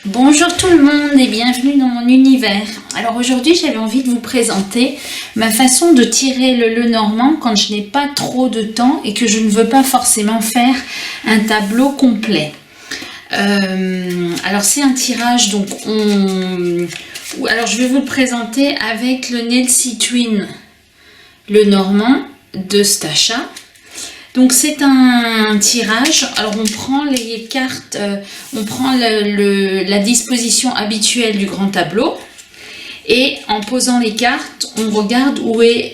Bonjour tout le monde et bienvenue dans mon univers. Alors aujourd'hui j'avais envie de vous présenter ma façon de tirer le Lenormand quand je n'ai pas trop de temps et que je ne veux pas forcément faire un tableau complet. Alors c'est un tirage, donc alors je vais vous le présenter avec le Nelsie Twin Lenormand de Stacha. Donc c'est un tirage, alors on prend les cartes, on prend la disposition habituelle du grand tableau et en posant les cartes, on regarde où est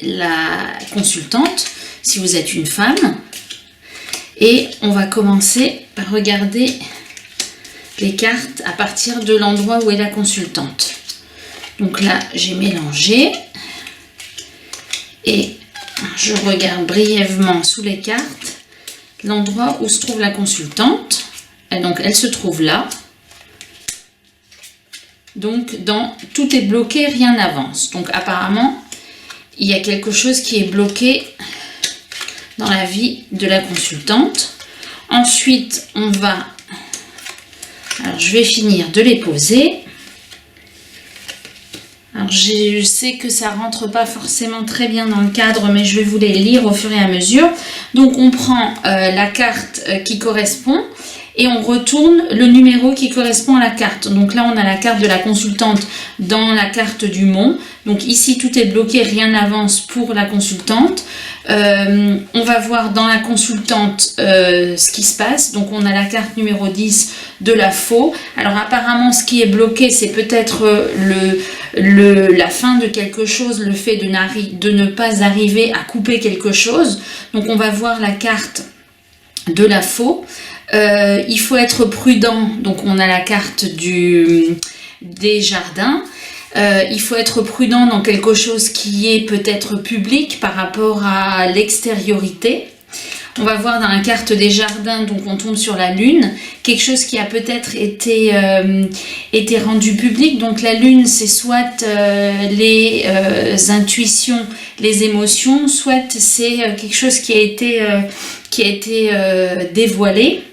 la consultante, si vous êtes une femme. Et on va commencer par regarder les cartes à partir de l'endroit où est la consultante. Donc là, j'ai mélangé et je regarde brièvement sous les cartes l'endroit où se trouve la consultante. Et donc, elle se trouve là. Donc, tout est bloqué, rien n'avance. Donc, apparemment, il y a quelque chose qui est bloqué dans la vie de la consultante. Ensuite, on va... Alors, je vais finir de les poser. Alors, je sais que ça rentre pas forcément très bien dans le cadre, mais je vais vous les lire au fur et à mesure. Donc, on prend la carte qui correspond et on retourne le numéro qui correspond à la carte. Donc là, on a la carte de la consultante dans la carte du mont. Donc ici, tout est bloqué, rien n'avance pour la consultante. On va voir dans la consultante ce qui se passe. Donc on a la carte numéro 10 de la faux. Alors apparemment, ce qui est bloqué, c'est peut-être la fin de quelque chose, le fait de ne pas arriver à couper quelque chose. Donc on va voir la carte de la faux. Il faut être prudent. Donc on a la carte des jardins. Il faut être prudent dans quelque chose qui est peut-être public par rapport à l'extériorité. On va voir dans la carte des jardins, donc on tombe sur la lune, quelque chose qui a peut-être été rendu public. Donc la lune, c'est soit les intuitions, les émotions, soit c'est quelque chose qui a été dévoilé.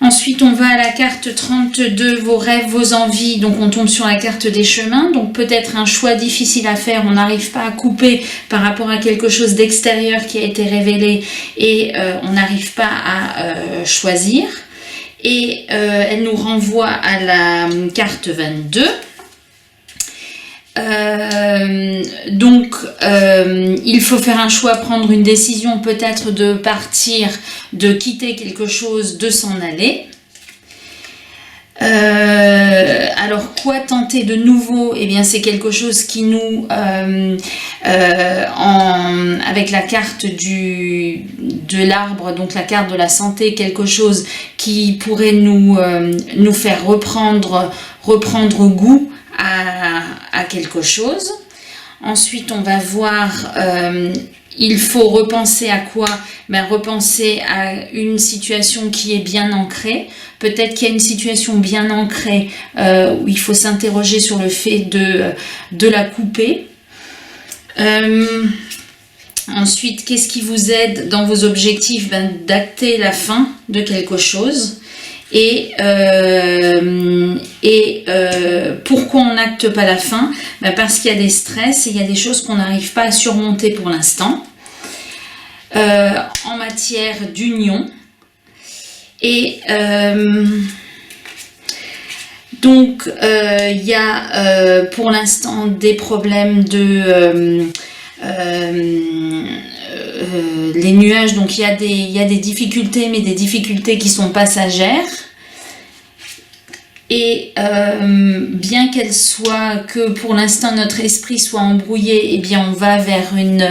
Ensuite, on va à la carte 32, vos rêves, vos envies. Donc, on tombe sur la carte des chemins. Donc, peut-être un choix difficile à faire. On n'arrive pas à couper par rapport à quelque chose d'extérieur qui a été révélé et on n'arrive pas à choisir. Et elle nous renvoie à la carte 22. Il faut faire un choix, prendre une décision, peut-être de partir, de quitter quelque chose, de s'en aller. Alors quoi tenter de nouveau? Eh bien c'est quelque chose qui nous avec la carte de l'arbre, donc la carte de la santé, quelque chose qui pourrait nous faire reprendre goût à quelque chose. Ensuite, on va voir, il faut repenser à quoi? Repenser à une situation qui est bien ancrée. Peut-être qu'il y a une situation bien ancrée où il faut s'interroger sur le fait de la couper. Ensuite, qu'est-ce qui vous aide dans vos objectifs? D'acter la fin de quelque chose. Et pourquoi on n'acte pas la fin? Parce qu'il y a des stress et il y a des choses qu'on n'arrive pas à surmonter pour l'instant. En matière d'union. Et donc, il y a pour l'instant des problèmes les nuages, donc il y a des difficultés, mais des difficultés qui sont passagères. Et bien qu'elle soit, que pour l'instant notre esprit soit embrouillé, eh bien on va vers une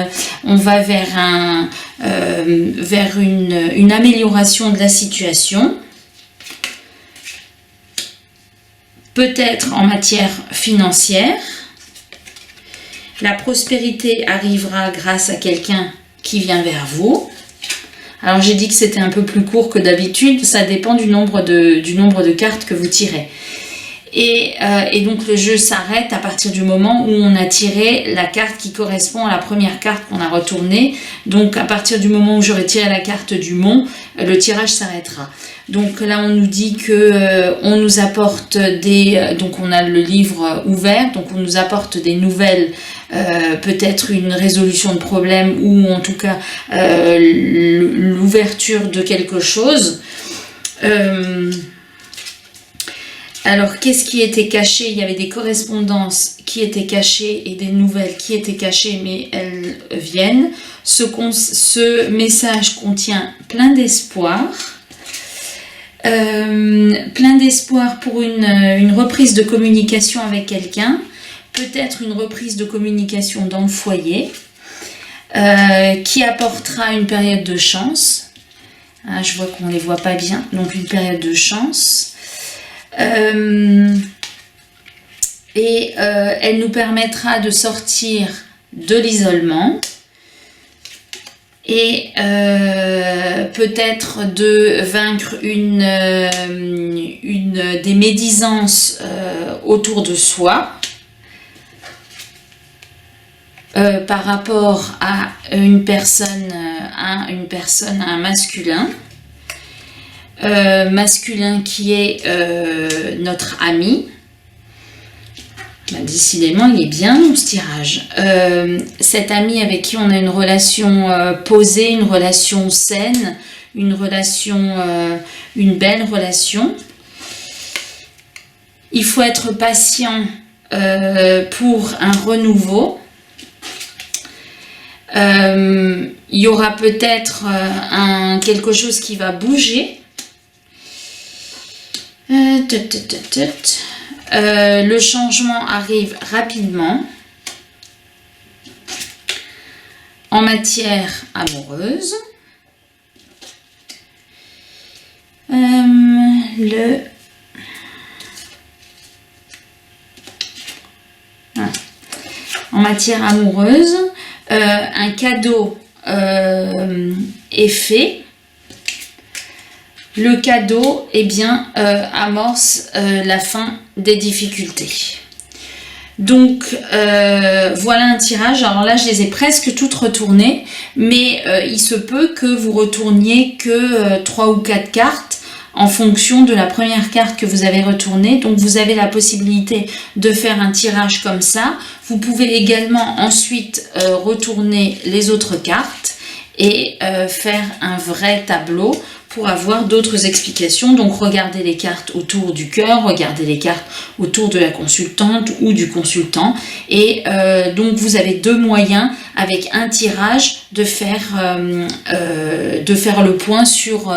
amélioration de la situation. Peut-être en matière financière. La prospérité arrivera grâce à quelqu'un qui vient vers vous. Alors j'ai dit que c'était un peu plus court que d'habitude, ça dépend du nombre de cartes que vous tirez. Et donc le jeu s'arrête à partir du moment où on a tiré la carte qui correspond à la première carte qu'on a retournée. Donc à partir du moment où j'aurai tiré la carte du mont, le tirage s'arrêtera. Donc là on nous dit que on nous apporte donc on a le livre ouvert, donc on nous apporte des nouvelles, peut-être une résolution de problème ou en tout cas l'ouverture de quelque chose. Alors, qu'est-ce qui était caché? Il y avait des correspondances qui étaient cachées et des nouvelles qui étaient cachées, mais elles viennent. Ce message contient plein d'espoir. Plein d'espoir pour une reprise de communication avec quelqu'un. Peut-être une reprise de communication dans le foyer. Qui apportera une période de chance. Ah, je vois qu'on ne les voit pas bien. Donc, une période de chance. Elle nous permettra de sortir de l'isolement et peut-être de vaincre une des médisances autour de soi par rapport à une personne, à un masculin. Masculin qui est notre ami. Décidément, il est bien ce tirage. Cet ami avec qui on a une relation posée, une relation saine, une belle relation. Il faut être patient pour un renouveau. Il y aura peut-être quelque chose qui va bouger. Le changement arrive rapidement en matière amoureuse. En matière amoureuse, un cadeau est fait. Le cadeau, eh bien, amorce la fin des difficultés. Donc, voilà un tirage. Alors là, je les ai presque toutes retournées, mais il se peut que vous retourniez que 3 ou 4 cartes en fonction de la première carte que vous avez retournée. Donc, vous avez la possibilité de faire un tirage comme ça. Vous pouvez également ensuite retourner les autres cartes et faire un vrai tableau pour avoir d'autres explications. Donc regardez les cartes autour du cœur, regardez les cartes autour de la consultante ou du consultant. Et donc vous avez 2 moyens avec un tirage de faire le point sur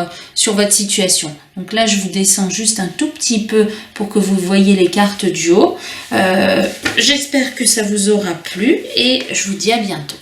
votre situation. Donc là je vous descends juste un tout petit peu pour que vous voyez les cartes du haut. J'espère que ça vous aura plu et je vous dis à bientôt.